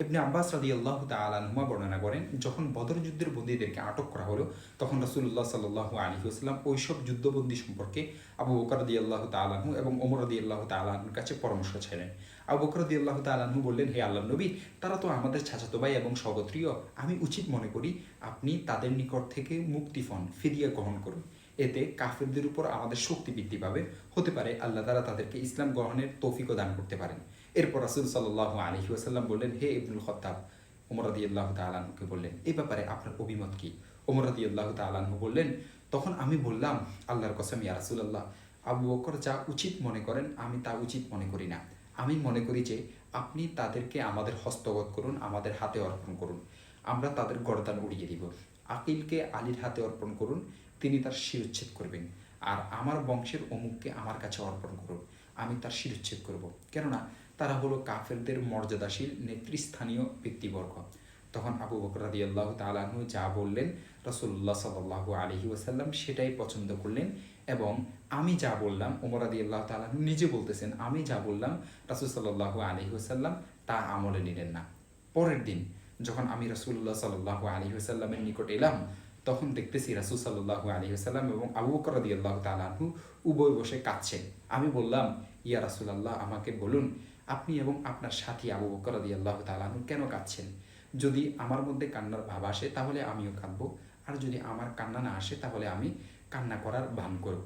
ইবনে আব্বাস রাদিয়াল্লাহু তাআলা আনহুমা বর্ণনা করেন, যখন বদর যুদ্ধের বন্দীদেরকে আটক করা হলো তখন রাসূলুল্লাহ সাল্লাল্লাহু আলাইহি ওয়াসাল্লাম ওইসব যুদ্ধবন্দী সম্পর্কে আবু বকর রাদিয়াল্লাহু তাআলা আনহু এবং ওমর রাদিয়াল্লাহু তাআলা আনহুর কাছে পরামর্শ চাইলেন। আবু বকর রাদিয়াল্লাহু তাআলা আনহু বললেন, হে আল্লাহর নবী, তারা তো আমাদের চাচাতো ভাই এবং সগোত্রীয়, আমি উচিত মনে করি আপনি তাদের নিকট থেকে মুক্তিপণ ফিদিয়া গ্রহণ করুন। এতে কাফিরদের উপর আমাদের শক্তি বৃদ্ধি পাবে, হতে পারে আল্লাহ তাআলা তাদেরকে ইসলাম গ্রহণের তৌফিকও দান করতে পারেন। এরপর রাসূল সাল্লাল্লাহু আলাইহি ওয়াসাল্লাম বললেন, হে ইবনুল খাত্তাব, ওমর রাদিয়াল্লাহু তাআলা আনহুকে বললেন, এই ব্যাপারে আপনার অভিমত কি? ওমর রাদিয়াল্লাহু তাআলা আনহু বললেন, তখন আমি বললাম, আল্লাহর কসম ইয়া রাসূলুল্লাহ, আবু বকর যা উচিত মনে করেন আমি তা উচিত মনে করি না। আমি মনে করি যে আপনি তাদেরকে আমাদের হস্তগত করুন, আমাদের হাতে অর্পণ করুন, আমরা তাদের গর্দান উড়িয়ে দিব। আকিলকে আলীর হাতে অর্পণ করুন, তিনি তার শিরচ্ছেদ করবেন। আর আমার বংশের অমুককে আমার কাছে অর্পণ করুন, আমি তার শিরচ্ছেদ করব। কেননা তারা হলো কাফেরদের মর্যাদাশীল নেতৃস্থানীয় ব্যক্তিবর্গ। তখন আবু বকর রাদিয়াল্লাহু তাআলা আনহু যা বললেন রাসূলুল্লাহ সাল্লাল্লাহু আলাইহি ওয়াসাল্লাম সেটাই পছন্দ করলেন, এবং আমি যা বললাম, ওমর রাদিয়াল্লাহু তাআলা আনহু নিজে বলতেছেন, আমি যা বললাম রাসূল সাল্লাল্লাহু আলাইহি ওয়াসাল্লাম তা আমলে নিলেন না। পরের দিন যখন আমি রাসূলুল্লাহ সাল্লাল্লাহু আলাইহি ওয়াসাল্লামের নিকট এলাম, তখন দেখতেছি রাসূল সাল্লাল্লাহু আলাইহি ওয়াসাল্লাম এবং আবু বকর রাদিয়াল্লাহু তাআলা আনহু উভয় বসে কাঁদছেন। আমি বললাম, ইয়া রাসূলুল্লাহ, আমাকে বলুন আপনি এবং আপনার সাথী আবু বকর রাদিয়াল্লাহু তাআলা আনহু কেন কাঁদছেন? যদি আমার মধ্যে কান্নার ভাব আসে তাহলে আমিও কাঁদবো, আর যদি আমার কান্না না আসে তাহলে আমি কান্না করার ভান করব।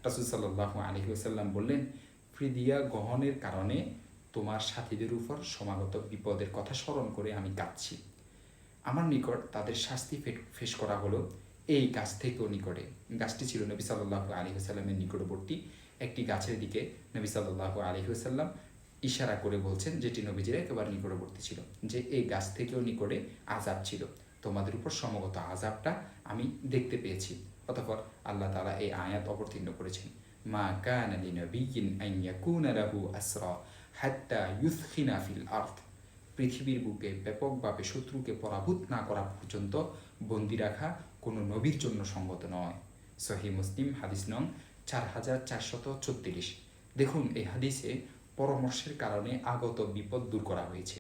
রাসূল সাল্লাল্লাহু আলাইহি ওয়াসাল্লাম বললেন, ফিদিয়া গ্রহণের কারণে তোমার সাথীদের উপর সমাগত বিপদের কথা স্মরণ করে আমি কাঁদছি। আমার নিকট তাদের শাস্তি ফেস করা হলো এই গাছ থেকেও নিকটে। গাছটি ছিল নবী সাল্লাল্লাহু আলাইহি ওয়াসাল্লামের নিকটবর্তী একটি গাছের দিকে নবী সাল্লাল্লাহু আলাইহি ওয়াসাল্লাম ইশারা করে বলছেন, যেটি নবীজির একেবারে নিকটবর্তী ছিল, যে এই গাছ থেকেও নিকটে আযাব ছিল, তোমাদের উপর সমগত আযাবটা আমি দেখতে পেয়েছি। অতঃপর আল্লাহ তাআলা এই আয়াত অবতীর্ণ করেছেন, মা কানা লিনাবিয়্যিন আন ইয়াকুনা লাহু আসরা হাত্তা ইউসখিনা ফিল আরদ। পৃথিবীর বুকে ব্যাপকভাবে শত্রুকে পরাভূত না করা পর্যন্ত বন্দী রাখা কোনো নবীর জন্য সঙ্গত নয়। সহিহ মুসলিম হাদিস নং 4436। দেখুন, এই হাদিসে পরামর্শের কারণে আগত বিপদ দূর করা হয়েছে।